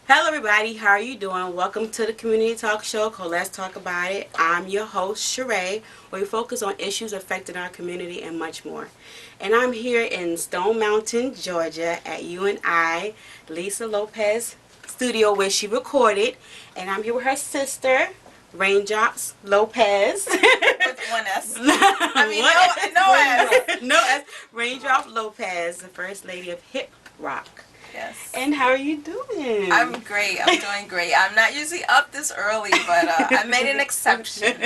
Hello everybody, how are you doing? Welcome to the community talk show called Let's Talk About It. I'm your host, Charay, where we focus on issues affecting our community and much more. And I'm here in Stone Mountain, Georgia at UNI Lisa Lopez studio where she recorded. And I'm here with her sister, Raindrop Lopez. With one S. I mean, no S. No S. Raindrop Lopez, the first lady of HipRock. Yes. And how are you doing? I'm great. I'm doing great. I'm not usually up this early, but I made an exception.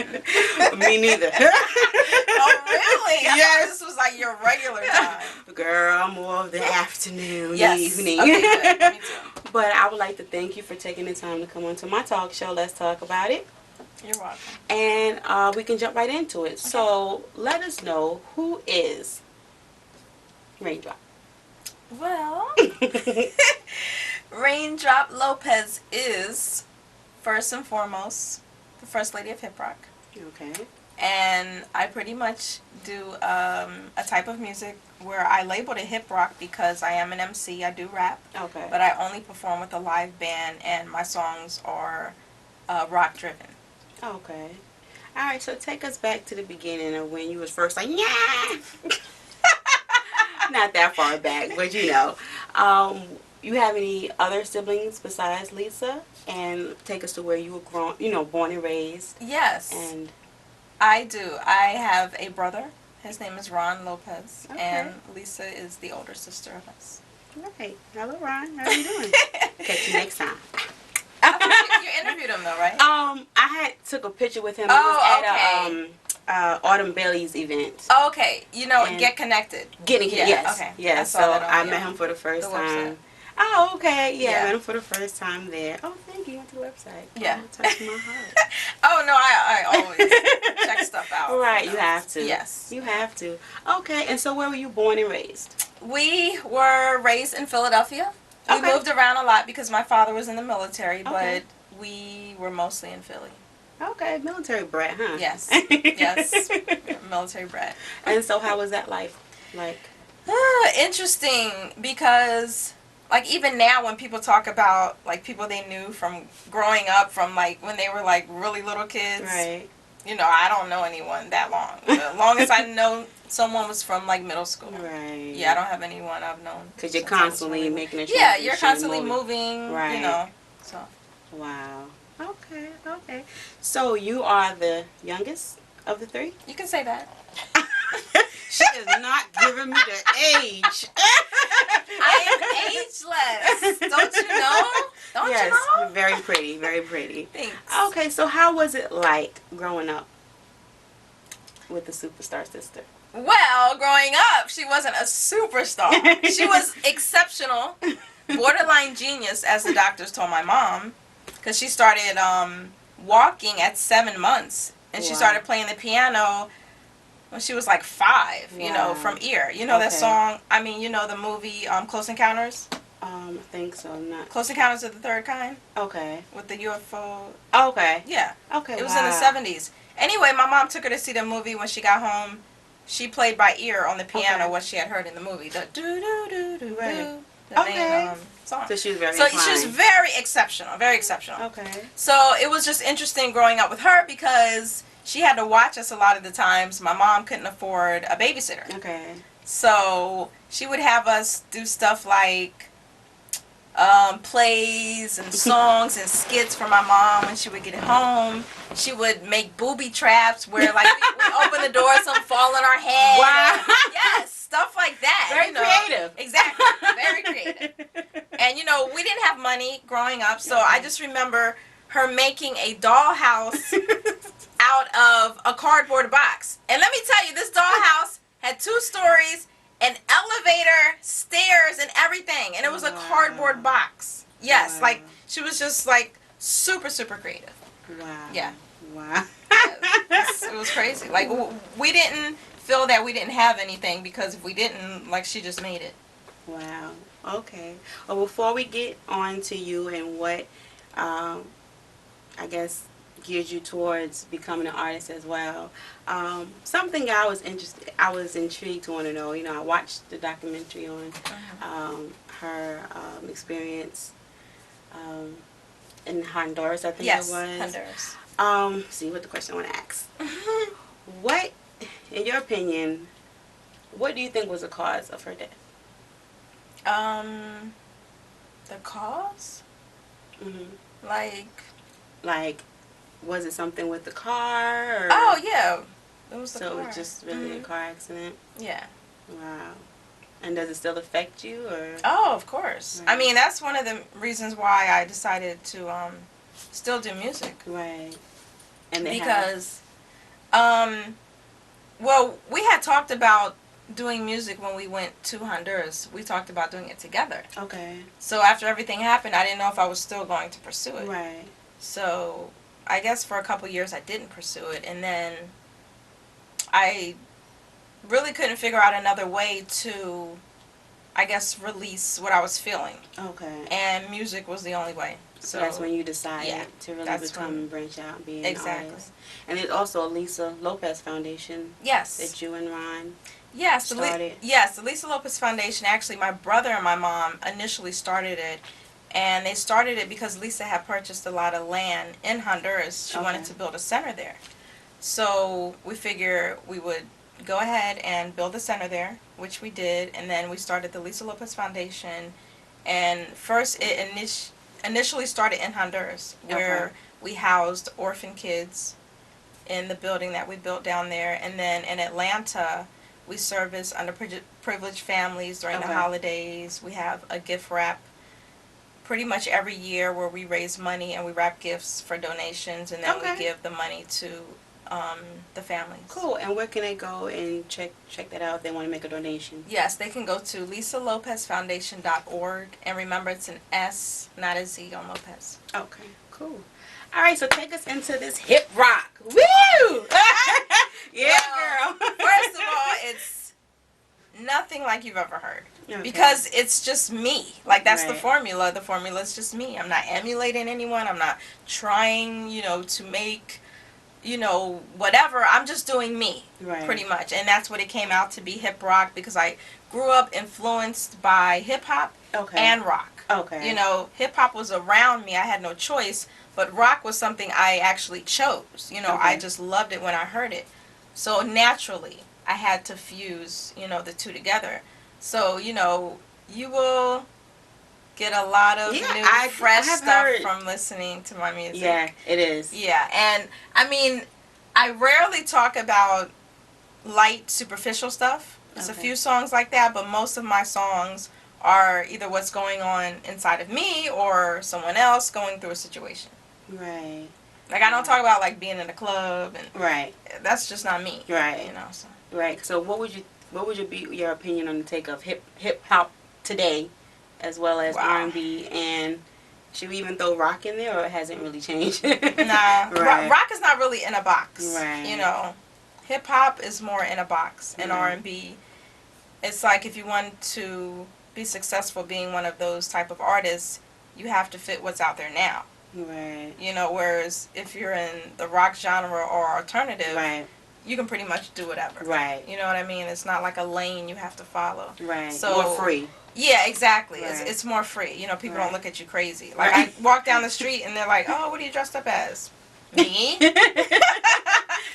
Me neither. Oh, really? I Yes. thought this was like your regular time. Girl, I'm more of the afternoon, evening. Okay, good. Me too. But I would like to thank you for taking the time to come on to my talk show. Let's talk about it. You're welcome. And we can jump right into it. Okay. So let us know, who is Raindrop? Well, Reigndrop Lopez is, first and foremost, the First Lady of HipRock. Okay. And I pretty much do a type of music where I labeled it hip rock because I am an MC. I do rap. Okay. But I only perform with a live band, and my songs are rock driven. Okay. All right. So take us back to the beginning of when you was first like, yeah. Not that far back, but you know. You have any other siblings besides Lisa? And take us to where you were born and raised. Yes. And I do. I have a brother. His name is Vaughn Lopez. Okay. And Lisa is the older sister of us. Right. Hello, Ron. How are you doing? Catch you next time. I thought you interviewed him though, right? I took a picture with him. Oh, it was okay. At Autumn Bailey's event. Okay, Get Connected. Yes. Okay. Yeah, so I met him for the first time. Website. Oh, okay. Yeah, I met him for the first time there. Oh, thank you. You went to the website. Yeah. Touch my heart. Oh, no, I always check stuff out. Right, you have to. Yes. You have to. Okay, and so where were you born and raised? We were raised in Philadelphia. We moved around a lot because my father was in the military, but we were mostly in Philly. Okay, military brat, huh? Yes. Yes. Military brat. And so how was that life like? Interesting, because like even now when people talk about like people they knew from growing up from like when they were like really little kids. Right. I don't know anyone that long. The longest I know someone was from like middle school. Right. Yeah, I don't have anyone I've known. Because you're constantly making a transition. Yeah, you're constantly moving. Right. So. Wow. Okay. So you are the youngest of the three? You can say that. She is not giving me the age. I am ageless. Don't you know? Don't you know? Very pretty, very pretty. Thanks. Okay, so how was it like growing up with the superstar sister? Well, growing up, she wasn't a superstar. She was exceptional, borderline genius, as the doctors told my mom, because she started walking at 7 months, and she started playing the piano when she was like 5, from ear. That song, the movie Close Encounters? I think so, not... Close Encounters of the Third Kind? Okay. With the UFO. Okay. Yeah. Okay, It was in the 70s. Anyway, my mom took her to see the movie. When she got home, she played by ear on the piano what she had heard in the movie. The do-do-do-do-do. Right. The main song. So she was very she was very exceptional. Very exceptional. Okay. So it was just interesting growing up with her because she had to watch us a lot of the times. My mom couldn't afford a babysitter. Okay. So she would have us do stuff like plays and songs and skits for my mom when she would get home. She would make booby traps where like we open the door, some fall on our head. Wow. Yes, stuff like that. Very creative. Exactly. Very creative. And we didn't have money growing up, so I just remember her making a dollhouse out of a cardboard box. And let me tell you, this dollhouse had 2 stories, an elevator, stairs, and everything. And it was a cardboard box. She was just like super, super creative. Wow. Yeah. Wow. It was crazy. Like, we didn't feel that we didn't have anything, because if we didn't, like, she just made it. Wow. Okay. Well, before we get on to you and what, I guess, geared you towards becoming an artist as well, something I was intrigued to want to know. You know, I watched the documentary on her experience in Honduras, I think it was. Honduras. See what the question I want to ask. What, in your opinion, what do you think was the cause of her death? The cause? Mm-hmm. Like, was it something with the car? Or? Oh, yeah. It was the car. So it was just really a car accident? Yeah. Wow. And does it still affect you, or? Oh, of course. Right. I mean, that's one of the reasons why I decided to still do music. Right. And because, well, we had talked about doing music when we went to Honduras. We talked about doing it together. Okay. So after everything happened, I didn't know if I was still going to pursue it. Right. So I guess for a couple years I didn't pursue it, and then I really couldn't figure out another way to, I guess, release what I was feeling. Okay. And music was the only way. So that's when you decided to really become and branch out and be an artist. And there's also a Lisa Lopez Foundation. Yes. That you and Ron started. Yes, the Lisa Lopez Foundation. Actually, my brother and my mom initially started it. And they started it because Lisa had purchased a lot of land in Honduras. She wanted to build a center there. So we figured we would go ahead and build a center there, which we did. And then we started the Lisa Lopez Foundation. And first it initially started in Honduras, where we housed orphan kids in the building that we built down there. And then in Atlanta, we service underprivileged families during the holidays. We have a gift wrap pretty much every year where we raise money and we wrap gifts for donations, and then we give the money to the families. Cool. And where can they go and check that out if they want to make a donation? Yes, they can go to lisalopezfoundation.org, and remember it's an S, not a Z on Lopez. Okay, cool. All right, so take us into this hip rock. Woo! Yeah, well, girl. First of all, it's nothing like you've ever heard. Because it's just me. Like, that's the formula. The formula is just me. I'm not emulating anyone. I'm not trying, to make, whatever. I'm just doing me, pretty much. And that's what it came out to be, hip rock, because I grew up influenced by hip hop and rock. Hip hop was around me. I had no choice. But rock was something I actually chose. I just loved it when I heard it. So naturally, I had to fuse, the two together. So, you will get a lot of new, fresh stuff from listening to my music. Yeah, it is. Yeah, and, I mean, I rarely talk about light, superficial stuff. There's a few songs like that, but most of my songs are either what's going on inside of me or someone else going through a situation. Right. Like, I don't talk about, like, being in a club. And that's just not me. Right. So. Right. So what would be your opinion on the take of hip hop today, as well as R&B, and should we even throw rock in there, or it hasn't really changed? Nah, rock is not really in a box. Right. Hip hop is more in a box, and R&B, it's like if you want to be successful being one of those type of artists, you have to fit what's out there now. Right. Whereas if you're in the rock genre or alternative, you can pretty much do whatever. Right. You know what I mean? It's not like a lane you have to follow. Right. So, more free. Yeah, exactly. It's more free. People don't look at you crazy. Like, I walk down the street and they're like, oh, what are you dressed up as? Me?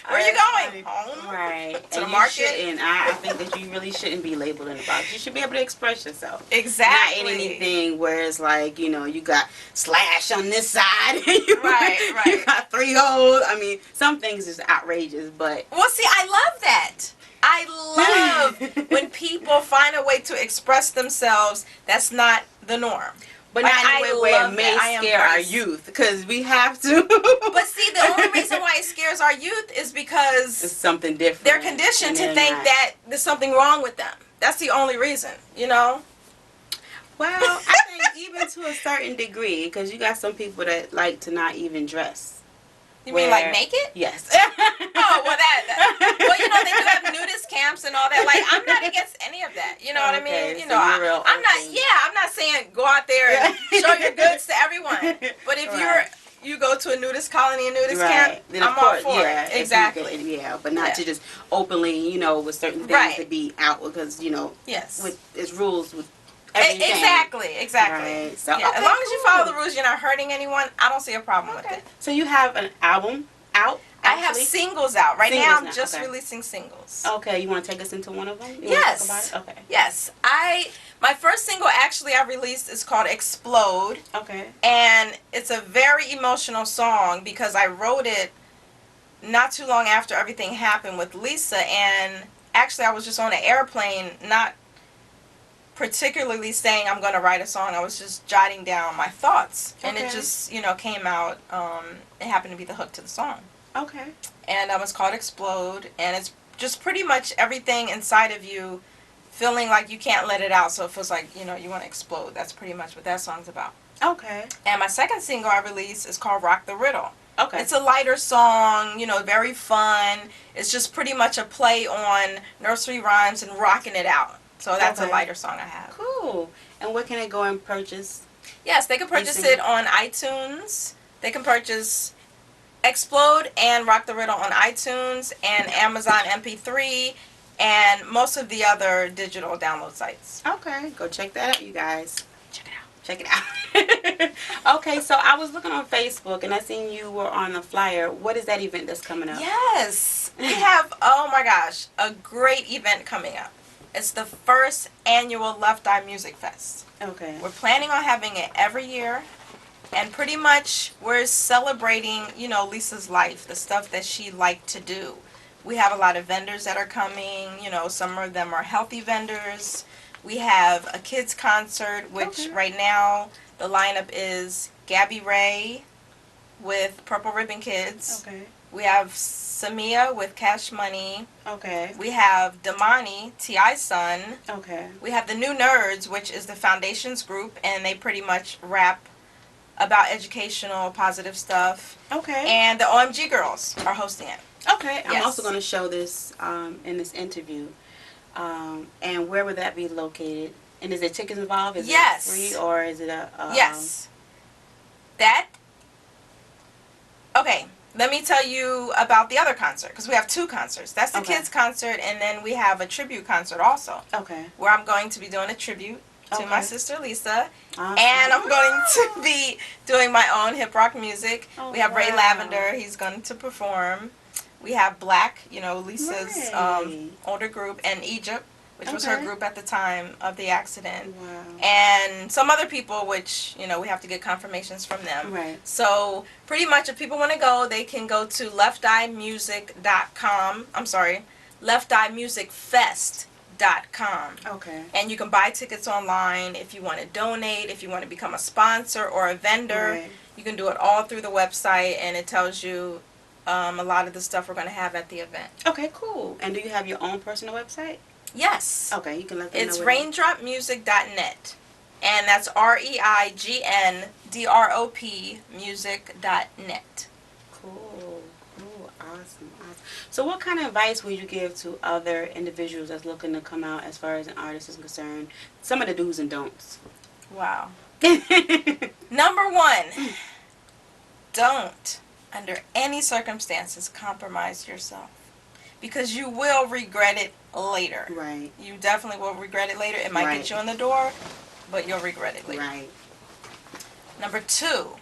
Where are you going? Home? Right. To the market? And I think that you really shouldn't be labeled in a box. You should be able to express yourself. Exactly. Not in anything where it's like, you got slash on this side. You got 3 holes. I mean, some things is outrageous, but... Well, see, I love that. I love when people find a way to express themselves that's not the norm. But not in a way where it may scare our youth, because we have to. But see, the only reason why it scares our youth is because it's something different. They're conditioned to think that there's something wrong with them. That's the only reason, Well, I think even to a certain degree, because you got some people that like to not even dress. You mean like naked? Yes. Oh, well, well, you know, they do have nudist camps and all that. Like, I'm not against any of that. You know what I mean? You so know, I'm not. Yeah, I'm not saying go out there and show your goods to everyone. But if you go to a nudist colony, a nudist camp, then I'm all for it. Exactly. But not to just openly, you know, with certain things to be out because, you know, with its rules with everything. Exactly. Right. So, as long as you follow the rules, you're not hurting anyone. I don't see a problem with it. So you have an album out? I have singles out. Right now, I'm just releasing singles. Okay, you want to take us into one of them? Yes. Okay. Yes. My first single actually I released is called Explode. Okay. And it's a very emotional song because I wrote it not too long after everything happened with Lisa. And actually, I was just on an airplane, not particularly saying I'm going to write a song. I was just jotting down my thoughts. And it just, you know, came out. It happened to be the hook to the song. Okay. And it's called Explode. And it's just pretty much everything inside of you feeling like you can't let it out. So it feels like, you know, you want to explode. That's pretty much what that song's about. Okay. And my second single I released is called Rock the Riddle. Okay. It's a lighter song, you know, very fun. It's just pretty much a play on nursery rhymes and rocking it out. So that's a lighter song I have. Cool. And where can they go and purchase? Yes, they can purchase it on iTunes. They can purchase Explode and Rock the Riddle on iTunes and Amazon MP3 and most of the other digital download sites. Okay. Go check that out, you guys. Check it out. Okay, so I was looking on Facebook and I seen you were on the flyer. What is that event that's coming up? Yes. We have, oh my gosh, a great event coming up. It's the first annual Left Eye Music Fest. Okay. We're planning on having it every year. And pretty much we're celebrating, you know, Lisa's life, the stuff that she liked to do. We have a lot of vendors that are coming. You know, some of them are healthy vendors. We have a kids concert, which right now the lineup is Gabby Ray with Purple Ribbon Kids. Okay. We have Samia with Cash Money. Okay. We have Damani, T.I.'s son. Okay. We have the New Nerds, which is the Foundations group, and they pretty much rap about educational, positive stuff. Okay. And the OMG Girls are hosting it. Okay. I'm also going to show this in this interview. And where would that be located? And is there tickets involved? Is it free or is it a... Yes. Okay. Let me tell you about the other concert, because we have two concerts. That's the kids' concert, and then we have a tribute concert also. Okay. Where I'm going to be doing a tribute to my sister Lisa. Awesome. And I'm going to be doing my own hip rock music. We have Ray Lavender. He's going to perform. We have Black, you know, Lisa's older group, and Egypt, which was her group at the time of the accident. Wow. And some other people, which, you know, we have to get confirmations from them. Right. So pretty much if people want to go, they can go to lefteyemusic.com. I'm sorry, lefteyemusicfest.com. Okay. And you can buy tickets online if you want to donate, if you want to become a sponsor or a vendor. Right. You can do it all through the website, and it tells you a lot of the stuff we're going to have at the event. Okay, cool. And do you have your own personal website? Yes. Okay, you can let them know. It's raindropmusic.net. And that's REIGNDROP music.net. Cool. Awesome. So what kind of advice would you give to other individuals that's looking to come out as far as an artist is concerned? Some of the do's and don'ts. Wow. Number one, don't, under any circumstances, compromise yourself. Because you will regret it later. Right. You definitely will regret it later. It might get you in the door, but you'll regret it later. Right. Number two,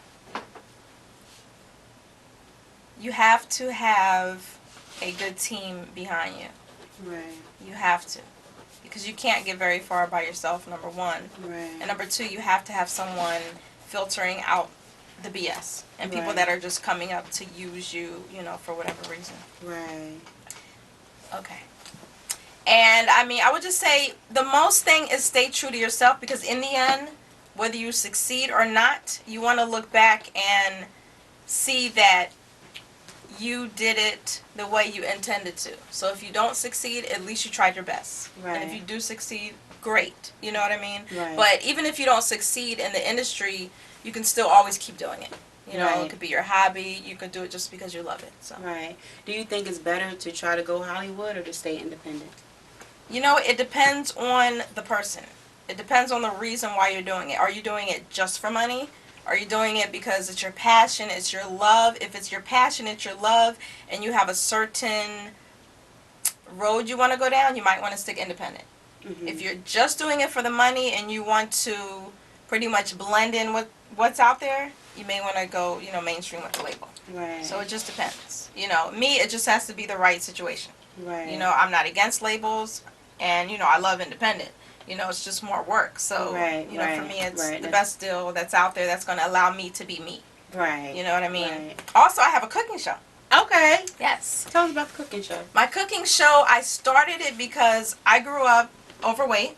you have to have a good team behind you. Right. You have to. Because you can't get very far by yourself, number one. Right. And number two, you have to have someone filtering out the BS. And people that are just coming up to use you, you know, for whatever reason. Right. Okay. And, I mean, I would just say the most thing is stay true to yourself, because in the end, whether you succeed or not, you want to look back and see that you did it the way you intended to. So if you don't succeed, at least you tried your best. Right. And if you do succeed, great. You know what I mean? Right. But even if you don't succeed in the industry, you can still always keep doing it. You know, Right. it could be your hobby. You could do it just because you love it. So. Right. Do you think it's better to try to go Hollywood or to stay independent? You know, it depends on the person. It depends on the reason why you're doing it. Are you doing it just for money? Are you doing it because it's your passion, it's your love? If it's your passion, it's your love, and you have a certain road you want to go down, you might want to stick independent. Mm-hmm. If you're just doing it for the money and you want to pretty much blend in with what's out there, you may want to go, you know, mainstream with the label. Right. So it just depends. You know, me, it just has to be the right situation. Right. You know, I'm not against labels, and, you know, I love independent. You know, it's just more work. So, right, you know, right, for me, it's right. the best deal that's out there that's going to allow me to be me. Right. You know what I mean? Right. Also, I have a cooking show. Okay. Yes. Tell us about the cooking show. My cooking show, I started it because I grew up overweight,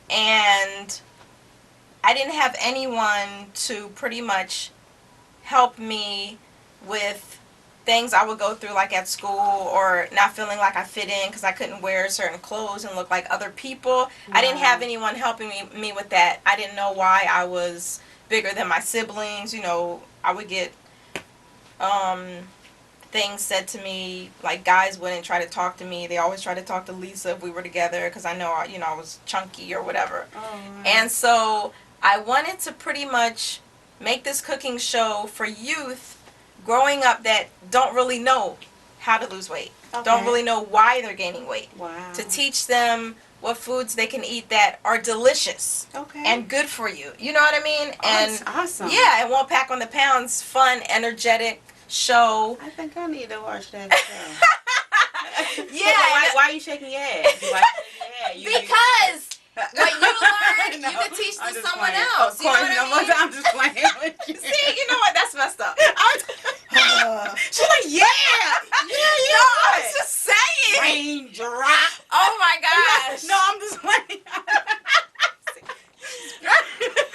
and I didn't have anyone to pretty much help me with things I would go through, like at school, or not feeling like I fit in because I couldn't wear certain clothes and look like other people. Wow. I didn't have anyone helping me with that. I didn't know why I was bigger than my siblings. You know, I would get things said to me, like guys wouldn't try to talk to me. They always try to talk to Lisa if we were together because I know, you know, I was chunky or whatever. Oh, right. And so I wanted to pretty much make this cooking show for youth growing up that don't really know how to lose weight. Okay. Don't really know why they're gaining weight. Wow. To teach them what foods they can eat that are delicious. Okay. And good for you. You know what I mean? Oh, and that's awesome. Yeah, it won't pack on the pounds. Fun, energetic show. I think I need to watch that show. Yeah. Why are you shaking your head? Why are you shaking your head? Because what you learn, No, you can teach I'm to just someone playing. else. Of course, you know no, what I mean? I'm just playing with you. See, you know what? That's messed up. She's like, yeah, yeah. No, I was just saying. Raindrop. Oh my gosh. No, I'm just playing.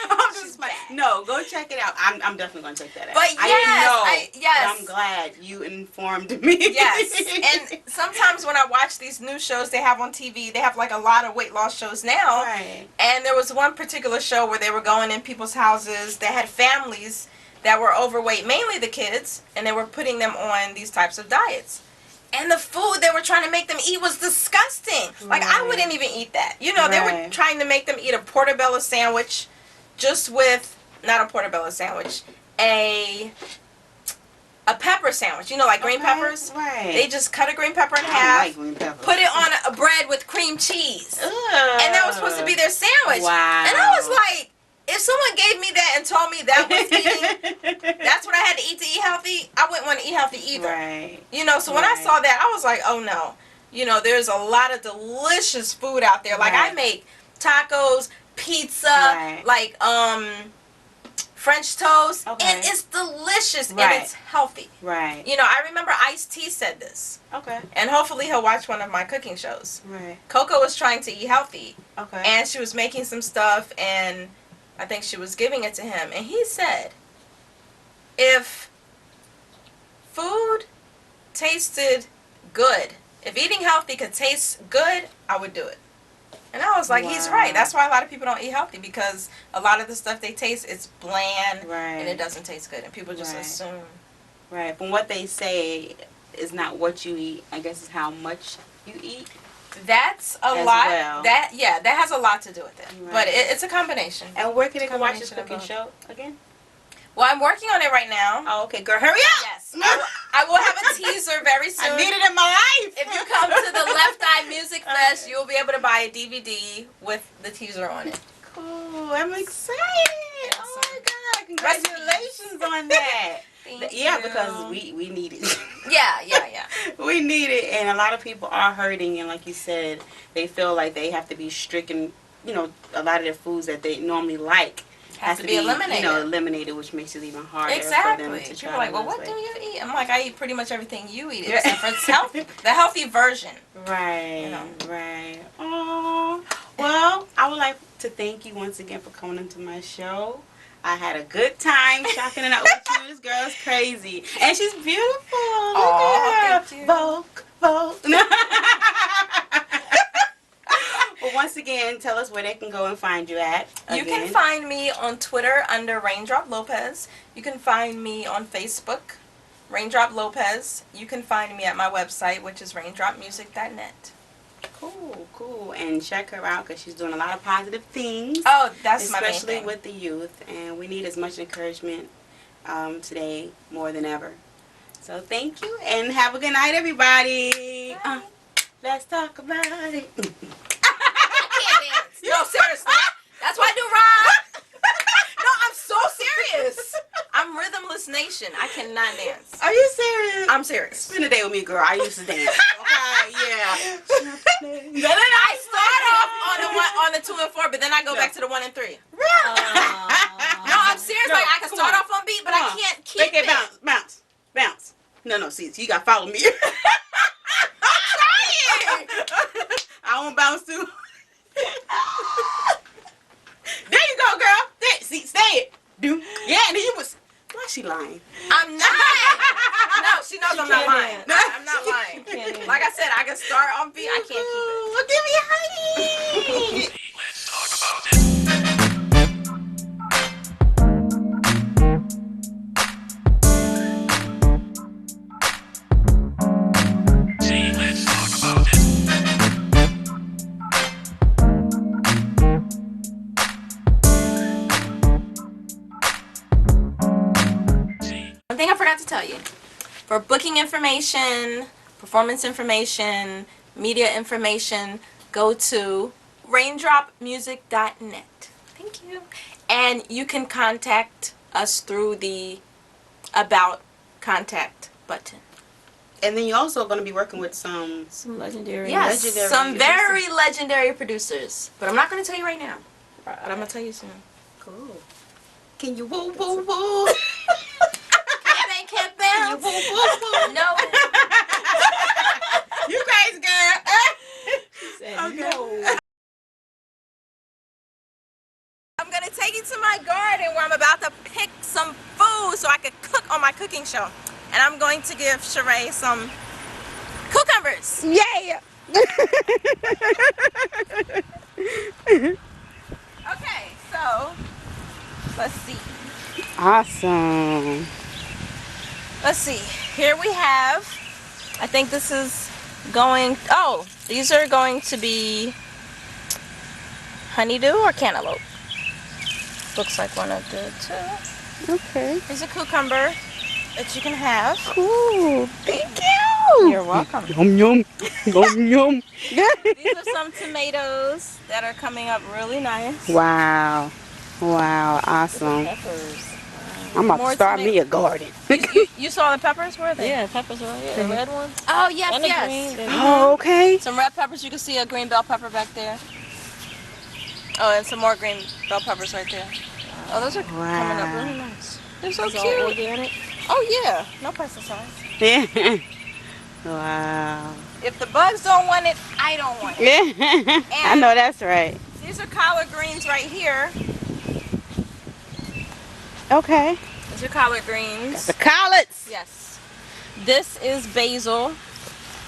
I'm just playing. No, go check it out. I'm definitely gonna check that out. But I didn't know. yes. But I'm glad you informed me. Yes. And sometimes when I watch these new shows they have on TV, they have like a lot of weight loss shows now. Right. And there was one particular show where they were going in people's houses that had families that were overweight, mainly the kids, and they were putting them on these types of diets. And the food they were trying to make them eat was disgusting. Like, I Right. wouldn't even eat that. You know, they were Right. trying to make them eat a portobello sandwich just with, not a portobello sandwich, a pepper sandwich. You know, like green Okay, peppers? Right. They just cut a green pepper in I half, like green peppers. put it on a bread with cream cheese. Ugh. And that was supposed to be their sandwich. Wow. And I was like, if someone gave me that and told me that was eating, that's what I had to eat healthy, I wouldn't want to eat healthy either. Right. You know, so when I Right. saw that, I was like, oh no. You know, there's a lot of delicious food out there. Like, Right. I make tacos, pizza, Right. like, French toast. Okay. And it's delicious Right. and it's healthy. Right. You know, I remember Ice-T said this. Okay. And hopefully he'll watch one of my cooking shows. Right. Coco was trying to eat healthy. Okay. And she was making some stuff, and I think she was giving it to him. And he said, if food tasted good, if eating healthy could taste good, I would do it. And I was like, he's Wow. right. That's why a lot of people don't eat healthy, because a lot of the stuff they taste, it's bland, Right. and it doesn't taste good. And people just Right. assume. Right. From what they say, is not what you eat. I guess it's how much you eat. That's a As lot. well. That has a lot to do with it. Right. But it's a combination. And where can they go watch this Combination of cooking both. show again? Well, I'm working on it right now. Oh, okay, girl, hurry up! Yes. I will have a teaser very soon. I need it in my life. If you come to the Left Eye Music Fest, you'll be able to buy a DVD with the teaser on it. Cool, I'm excited. Yes. Oh my God, congratulations on that. Thank Yeah, you. because we need it. Yeah. We need it, and a lot of people are hurting, and like you said, they feel like they have to be stricken. You know, a lot of their foods that they normally like Has to be eliminated. You know, eliminated, which makes it even harder Exactly. for them to People try are like, to well, lose what do weight. you eat? I'm like, I eat pretty much everything you eat, Yeah. except for it's healthy. The healthy version. Right, You know. right. Oh, well, I would like to thank you once again for coming into my show. I had a good time shocking it out with you. This girl's crazy. And she's beautiful. Look Aw, at her. thank you. Vogue. Well, once again, tell us where they can go and find you at. You can Again. find me on Twitter under Reigndrop Lopez. You can find me on Facebook, Reigndrop Lopez. You can find me at my website, which is raindropmusic.net. Cool. And check her out because she's doing a lot of positive things. Oh, that's my main especially thing. with the youth. And we need as much encouragement today more than ever. So thank you and have a good night, everybody. Bye. Let's talk about it. No, seriously. That's why I do rock. No, I'm so serious. I'm Rhythmless Nation. I cannot dance. Are you serious? I'm serious. Spend a day with me, girl. I used to dance. Okay, yeah. I start off on the 2 and 4, but then I go back to the 1 and 3. Really? No, I'm serious. No, like I can come start on. off on beat, but Come I on. can't keep Make it. it bounce. No, see, you gotta follow me. I'm trying. I won't bounce too. There you go, girl. There, see, say it. Do. Yeah, and then you was. Why she lying? I'm not. No, she knows I'm not lying. No. I'm not lying. Like I said, I can start on beat. I can't keep it. Well, give me a honey. Let's talk about it. See, let's talk about it. One thing I forgot to tell you. For booking information, performance information, media information, go to raindropmusic.net. Thank you. And you can contact us through the About Contact button. And then you're also going to be working with some Legendary. Yes, legendary some producers. very legendary producers. But I'm not going to tell you right now. But I'm going to tell you soon. Cool. Can you woo woo woo? Can't Can you bounce. woo woo woo? No. You crazy girl. Okay. No. I'm going to take you to my garden where I'm about to pick some food so I can cook on my cooking show. And I'm going to give Charay some cucumbers. Yeah. Okay, so let's see. Awesome. Let's see. Here we have, I think this is going, oh, these are going to be honeydew or cantaloupe. Looks like one of the two. Okay. Here's a cucumber that you can have. Cool. Thank you. You're welcome. Yum yum. Yum yum. These are some tomatoes that are coming up really nice. Wow. Awesome. Peppers. I'm about More to start me tomato- a garden. You saw the peppers? Where are they? Yeah, peppers are right here. The red ones. Oh, yes, And the yes. green. Oh, okay. Some red peppers. You can see a green bell pepper back there. Oh, and some more green bell peppers right there. Oh, those are coming up really nice. They're so It's all cute. organic. Oh, yeah. No pesticides. Yeah. Wow. If the bugs don't want it, I don't want it. Yeah. I know that's right. These are collard greens right here. Okay. These are collard greens. The collards. Yes. This is basil.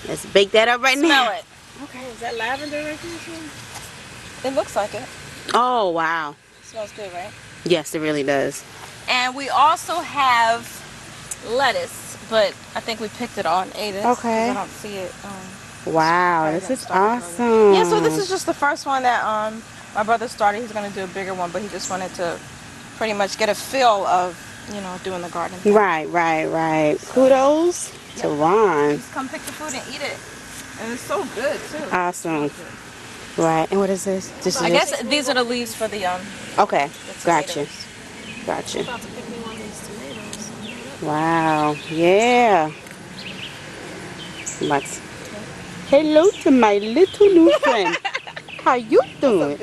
Let's bake that up right Smell now. it. Okay. Is that lavender right there? It looks like it. Oh, wow. Smells good, right? Yes, it really does. And we also have lettuce, but I think we picked it all and ate it. 'cause Okay. I don't see it. Wow, Probably this got is started awesome. Yeah, so this is just the first one that my brother started. He's going to do a bigger one, but he just wanted to pretty much get a feel of, doing the garden thing. Right. Kudos to Ron. Just come pick the food and eat it. And it's so good, too. Awesome. Right, and what is this? This I is guess these are the leaves for the okay. the Gotcha. tomatoes. Gotcha. About to pick me one of these tomatoes. Wow. Yeah. Let's. Hello to my little new friend. How you doing?